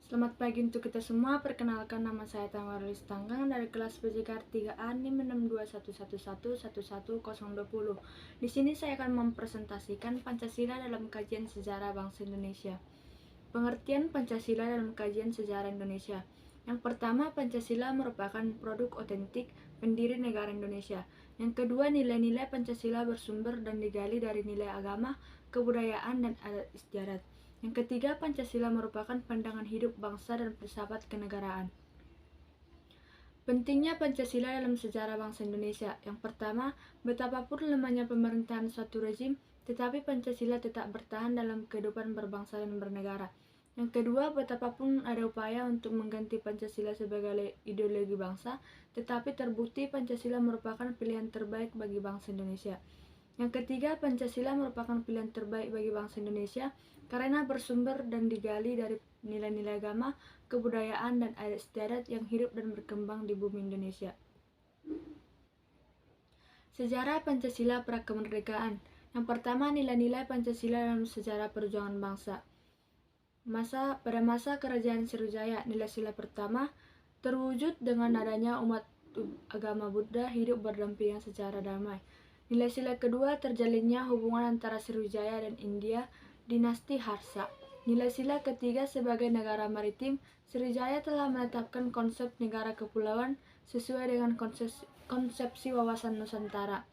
Selamat pagi untuk kita semua. Perkenalkan, nama saya Tamarlis Tanggang dari kelas PJKR 3A NIM 6211111020. Di sini saya akan mempresentasikan Pancasila dalam kajian sejarah bangsa Indonesia. Pengertian Pancasila dalam kajian sejarah Indonesia. Yang pertama, Pancasila merupakan produk otentik pendiri negara Indonesia. Yang kedua, nilai-nilai Pancasila bersumber dan digali dari nilai agama, kebudayaan, dan adat istiadat. Yang ketiga, Pancasila merupakan pandangan hidup bangsa dan filsafat kenegaraan. Pentingnya Pancasila dalam sejarah bangsa Indonesia. Yang pertama, betapapun lemahnya pemerintahan suatu rezim, tetapi Pancasila tetap bertahan dalam kehidupan berbangsa dan bernegara. Yang kedua, betapapun ada upaya untuk mengganti Pancasila sebagai ideologi bangsa, tetapi terbukti Pancasila merupakan pilihan terbaik bagi bangsa Indonesia. Yang ketiga, Pancasila merupakan pilihan terbaik bagi bangsa Indonesia karena bersumber dan digali dari nilai-nilai agama, kebudayaan, dan adat istiadat yang hidup dan berkembang di bumi Indonesia. Sejarah Pancasila pra-kemerdekaan. Yang pertama, nilai-nilai Pancasila dalam sejarah perjuangan bangsa. Pada masa Kerajaan Sriwijaya, nilai sila pertama terwujud dengan adanya umat agama Buddha hidup berdampingan secara damai. Nilai sila kedua terjalinnya hubungan antara Sriwijaya dan India, dinasti Harsa. Nilai sila ketiga sebagai negara maritim, Sriwijaya telah menetapkan konsep negara kepulauan sesuai dengan konsepsi wawasan Nusantara.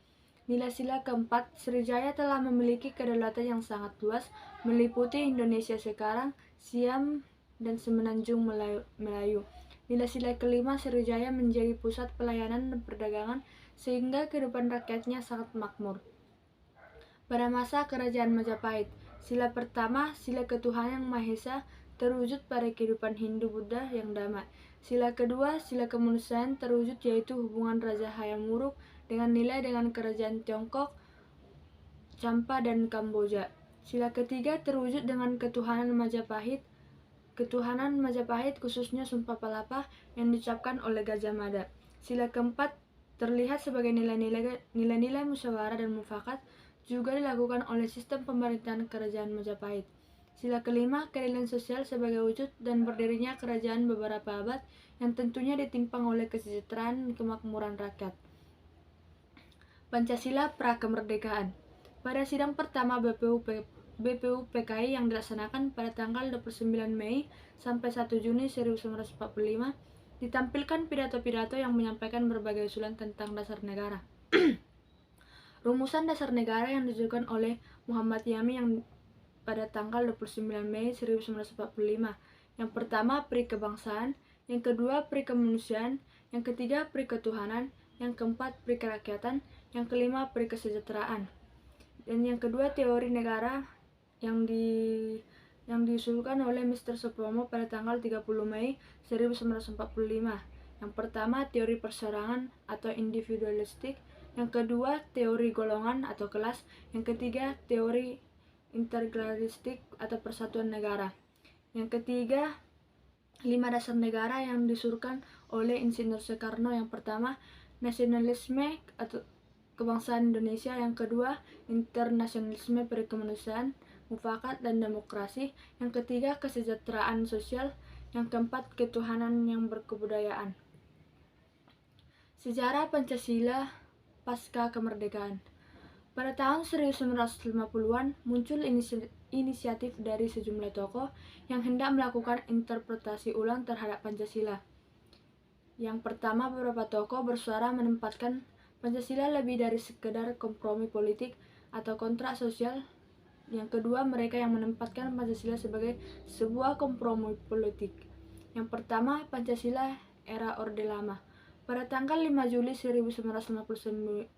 Nilai sila keempat, Sriwijaya telah memiliki kedaulatan yang sangat luas, meliputi Indonesia sekarang, Siam, dan semenanjung Melayu. Nilai sila kelima, Sriwijaya menjadi pusat pelayanan dan perdagangan, sehingga kehidupan rakyatnya sangat makmur. Pada masa Kerajaan Majapahit, sila pertama, sila ketuhanan yang Maha Esa, terwujud pada kehidupan Hindu-Buddha yang damai. Sila kedua, sila kemanusiaan terwujud, yaitu hubungan Raja Hayam Wuruk dengan kerajaan Tiongkok, Champa, dan Kamboja. Sila ketiga terwujud dengan ketuhanan Majapahit khususnya Sumpah Palapa yang diucapkan oleh Gajah Mada. Sila keempat terlihat sebagai nilai-nilai musyawarah dan mufakat juga dilakukan oleh sistem pemerintahan kerajaan Majapahit. Sila kelima, keadilan sosial sebagai wujud dan berdirinya kerajaan beberapa abad yang tentunya ditimpang oleh kesejahteraan dan kemakmuran rakyat. Pancasila pra-kemerdekaan. Pada sidang pertama BPU PKI yang dilaksanakan pada tanggal 29 Mei sampai 1 Juni 1945, ditampilkan pidato-pidato yang menyampaikan berbagai usulan tentang dasar negara. Rumusan dasar negara yang diajukan oleh Muhammad Yami yang pada tanggal 29 Mei 1945. Yang pertama, pri kebangsaan, yang kedua, pri kemanusiaan, yang ketiga, pri ketuhanan, yang keempat, pri kerakyatan, yang kelima, pri kesejahteraan. Dan yang kedua, teori negara yang diusulkan oleh Mr. Supomo pada tanggal 30 Mei 1945. Yang pertama, teori perseorangan atau individualistik, yang kedua, teori golongan atau kelas, yang ketiga, teori integralistik atau persatuan negara. Yang ketiga, 5 dasar negara yang disuruhkan oleh Insinyur Soekarno. Yang pertama, nasionalisme atau kebangsaan Indonesia, yang kedua, internasionalisme, perkemanusiaan, mufakat, dan demokrasi, yang ketiga, kesejahteraan sosial, yang keempat, ketuhanan yang berkebudayaan. Sejarah Pancasila pasca kemerdekaan. Pada tahun 1950-an muncul inisiatif dari sejumlah tokoh yang hendak melakukan interpretasi ulang terhadap Pancasila. Yang pertama, beberapa tokoh bersuara menempatkan Pancasila lebih dari sekedar kompromi politik atau kontrak sosial. Yang kedua, mereka yang menempatkan Pancasila sebagai sebuah kompromi politik. Yang pertama, Pancasila era Orde Lama. Pada tanggal 5 Juli 1959,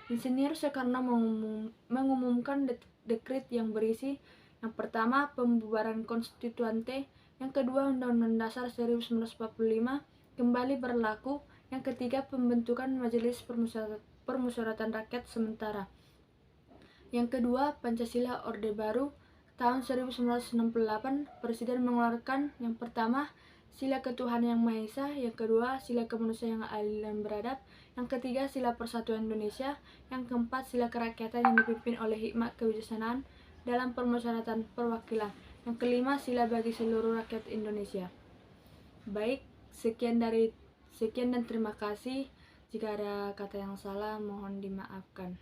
Insinyur Soekarno mengumumkan dekret yang berisi yang pertama, pembubaran konstituante, yang kedua, Undang-Undang Dasar 1945 kembali berlaku, yang ketiga, pembentukan Majelis Permusyawaratan Rakyat sementara. Yang kedua, Pancasila Orde Baru. Tahun 1968, Presiden mengeluarkan yang pertama, sila ketuhanan yang Maha Esa, yang kedua, sila kemanusiaan yang adil dan beradab, yang ketiga, sila persatuan Indonesia, yang keempat, sila kerakyatan yang dipimpin oleh hikmat kebijaksanaan dalam permusyawaratan perwakilan, Yang kelima, sila bagi seluruh rakyat Indonesia. Baik, sekian dan terima kasih. Jika ada kata yang salah, mohon dimaafkan.